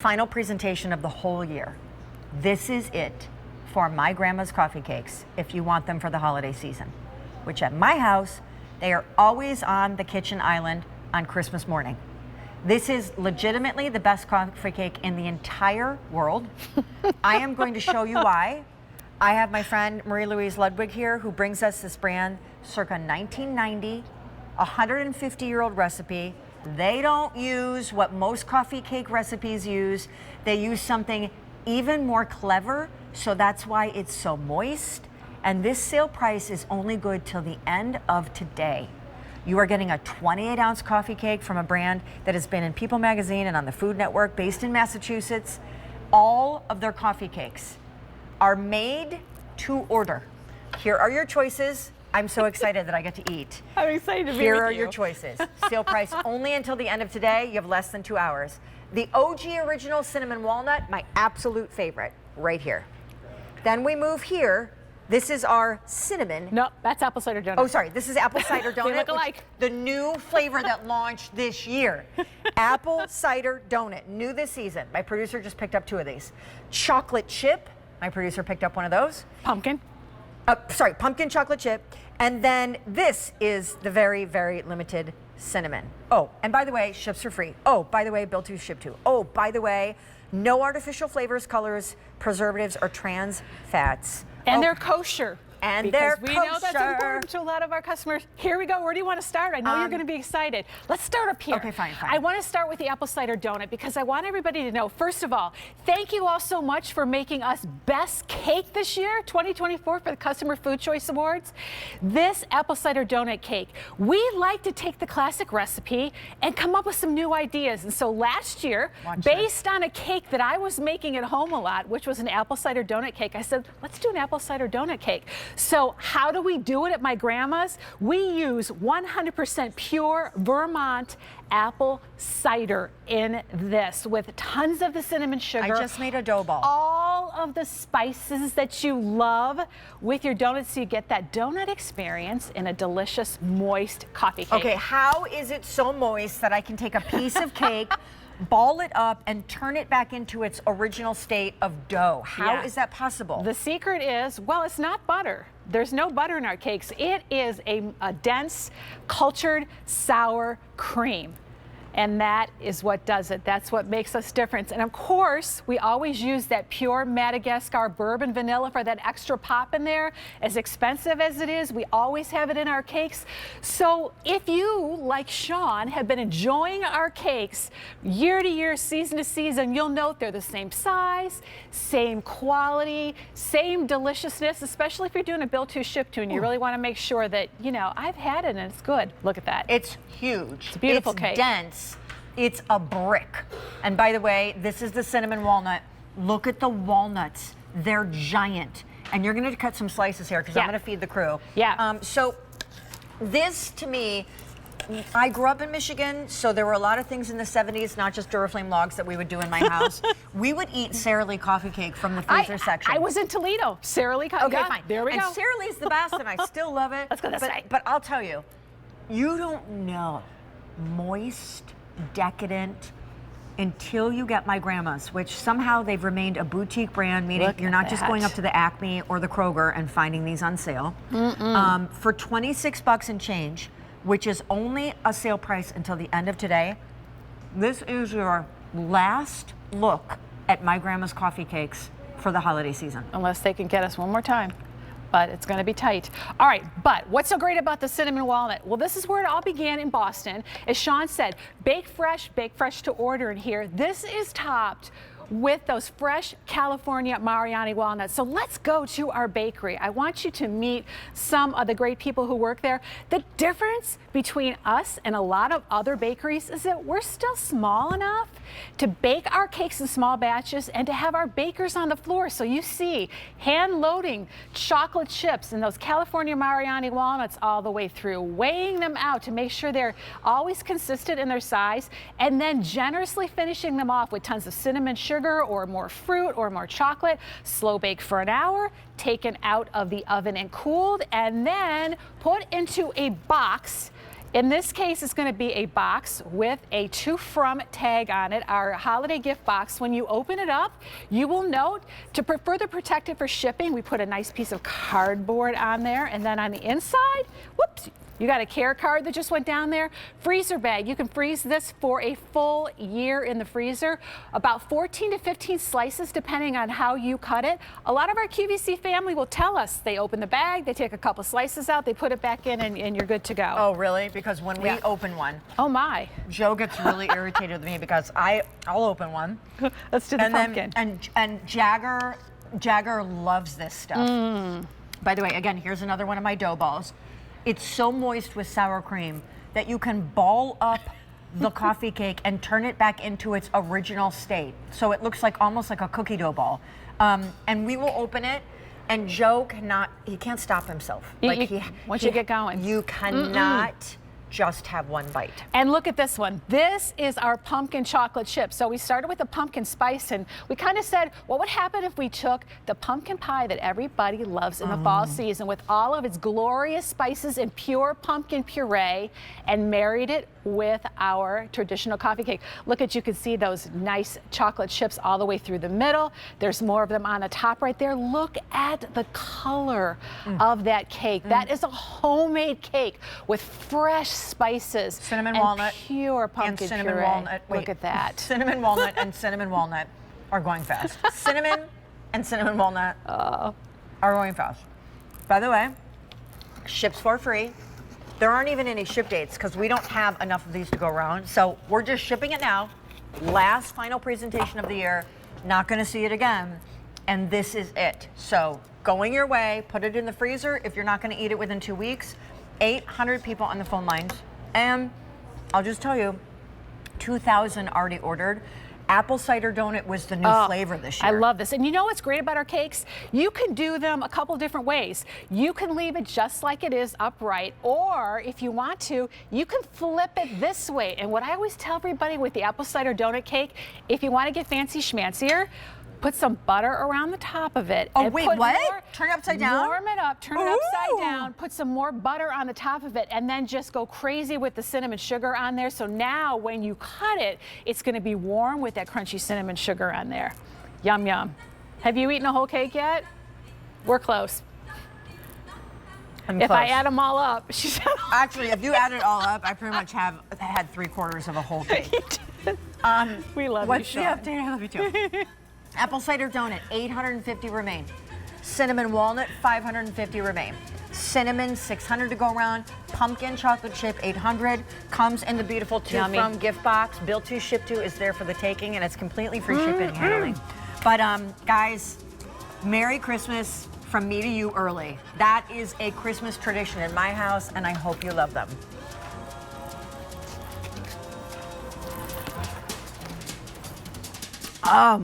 Final presentation of the whole year. This is it for my grandma's coffee cakes if you want them for the holiday season, which at my house, they are always on the kitchen island on Christmas morning. This is legitimately the best coffee cake in the entire world. I am going to show you why. I have my friend Marie-Louise Ludwig here who brings us this brand circa 1990, 150-year-old recipe. They don't use what most coffee cake recipes use. They use something even more clever, so that's why it's so moist. And this sale price is only good till the end of today. You are getting a 28-ounce coffee cake from a brand that has been in People magazine and on the Food Network, based in Massachusetts. All of their coffee cakes are made to order. Here are your choices. I'm so excited that I get to eat. I'm excited to be with you. Here are your choices. Sale price only until the end of today. You have less than 2 hours. The OG original cinnamon walnut, my absolute favorite, right here. Then we move here. This is our cinnamon. No, that's apple cider donut. Oh, sorry. This is apple cider donut. They look alike. The new flavor that launched this year. Apple cider donut, new this season. My producer just picked up 2 of these. Chocolate chip. My producer picked up one of those. Pumpkin. Pumpkin chocolate chip. And then this is the very, very limited cinnamon. Oh, and by the way, ships are free. Oh, by the way, bill to ship to. Oh, by the way, no artificial flavors, colors, preservatives, or trans fats. And they're kosher. And they're kosher. We know that's important to a lot of our customers. Here we go. Where do you want to start? I know you're going to be excited. Let's start up here. Okay, fine. I want to start with the apple cider donut because I want everybody to know, first of all, thank you all so much for making us best cake this year, 2024, for the Customer Food Choice Awards. This apple cider donut cake, we like to take the classic recipe and come up with some new ideas. And so last year, based on a cake that I was making at home a lot, which was an apple cider donut cake, I said, let's do an apple cider donut cake. So how do we do it at my grandma's? We use 100% pure Vermont apple cider in this with tons of the cinnamon sugar. I just made a dough ball. All of the spices that you love with your donuts, so you get that donut experience in a delicious, moist coffee cake. Okay, how is it so moist that I can take a piece of cake, ball it up, and turn it back into its original state of dough? How is that possible? The secret is, well, it's not butter. There's no butter in our cakes. It is a dense, cultured, sour cream. And that is what does it. That's what makes us different. And of course, we always use that pure Madagascar bourbon vanilla for that extra pop in there. As expensive as it is, we always have it in our cakes. So if you, like Sean, have been enjoying our cakes year to year, season to season, you'll note they're the same size, same quality, same deliciousness, especially if you're doing a bill to ship to and you really want to make sure that, you know, I've had it and it's good. Look at that. It's huge. It's a beautiful cake. It's dense. It's a brick. And by the way, this is the cinnamon walnut. Look at the walnuts. They're giant. And you're going to cut some slices here because I'm going to feed the crew. Yeah. So this, to me, I grew up in Michigan, so there were a lot of things in the 70s, not just Duraflame logs that we would do in my house. We would eat Sara Lee coffee cake from the freezer section. I was in Toledo. Sara Lee coffee. Okay, fine. There we go. And Sara Lee's the best, and I still love it. Let's go this way. But I'll tell you, you don't know moist, decadent, until you get my grandma's, which somehow they've remained a boutique brand, meaning you're not just going up to the Acme or the Kroger and finding these on sale. For 26 bucks and change, which is only a sale price until the end of today, this is your last look at my grandma's coffee cakes for the holiday season. Unless they can get us one more time. But it's going to be tight. All right, but what's so great about the cinnamon walnut? Well, this is where it all began in Boston. As Sean said, bake fresh to order in here. This is topped with those fresh California Mariani walnuts. So let's go to our bakery. I want you to meet some of the great people who work there. The difference between us and a lot of other bakeries is that we're still small enough to bake our cakes in small batches and to have our bakers on the floor. So you see hand loading chocolate chips and those California Mariani walnuts all the way through, weighing them out to make sure they're always consistent in their size, and then generously finishing them off with tons of cinnamon sugar or more fruit or more chocolate, slow bake for an hour, taken out of the oven and cooled, and then put into a box In this case, it's going to be a box with a to from tag on it, our holiday gift box. When you open it up, you will note to further protect it for shipping, we put a nice piece of cardboard on there. And then on the inside, whoops, you got a care card that just went down there. Freezer bag. You can freeze this for a full year in the freezer. About 14 to 15 slices depending on how you cut it. A lot of our QVC family will tell us they open the bag, they take a couple slices out, they put it back in, and you're good to go. Oh, really? Because when we open one, oh my, Joe gets really irritated with me because I'll open one. Let's do the pumpkin. And Jagger loves this stuff. By the way, again, here's another one of my dough balls. It's so moist with sour cream that you can ball up the coffee cake and turn it back into its original state. So it looks like almost like a cookie dough ball. And we will open it, and Joe he can't stop himself. Once you get going. You cannot just have one bite. And look at this one. This is our pumpkin chocolate chip. So we started with the pumpkin spice, and we kind of said, what would happen if we took the pumpkin pie that everybody loves in the fall season with all of its glorious spices and pure pumpkin puree and married it with our traditional coffee cake. Look at, you can see those nice chocolate chips all the way through the middle. There's more of them on the top right there. Look at the color of that cake. That is a homemade cake with fresh spices, cinnamon and walnut, pure pumpkin and cinnamon puree. walnut. Wait, look at that. Cinnamon walnut and cinnamon walnut are going fast. Cinnamon and cinnamon walnut are going fast. By the way, ships for free. There aren't even any ship dates because we don't have enough of these to go around. So we're just shipping it now. Last final presentation of the year. Not going to see it again. And this is it. So going your way, put it in the freezer if you're not going to eat it within 2 weeks. 800 people on the phone lines. And I'll just tell you, 2,000 already ordered. Apple cider donut was the new flavor this year. I love this. And you know what's great about our cakes? You can do them a couple different ways. You can leave it just like it is upright, or if you want to, you can flip it this way. And what I always tell everybody with the apple cider donut cake, if you want to get fancy schmancier, put some butter around the top of it. Oh, wait, what? Turn it upside down? Warm it up, turn it upside down, put some more butter on the top of it, and then just go crazy with the cinnamon sugar on there. So now when you cut it, it's going to be warm with that crunchy cinnamon sugar on there. Yum, yum. Have you eaten a whole cake yet? We're close. If I add them all up, she said. Actually, if you add it all up, I pretty much have had 3/4 of a whole cake. We love What's you, the Sean. update? I love you too. Apple cider donut, 850 remain. Cinnamon walnut, 550 remain. Cinnamon, 600 to go around. Pumpkin chocolate chip, 800. Comes in the beautiful to from gift box. Bill to, ship to is there for the taking, and it's completely free shipping and handling. But guys, Merry Christmas from me to you early. That is a Christmas tradition in my house, and I hope you love them. Oh.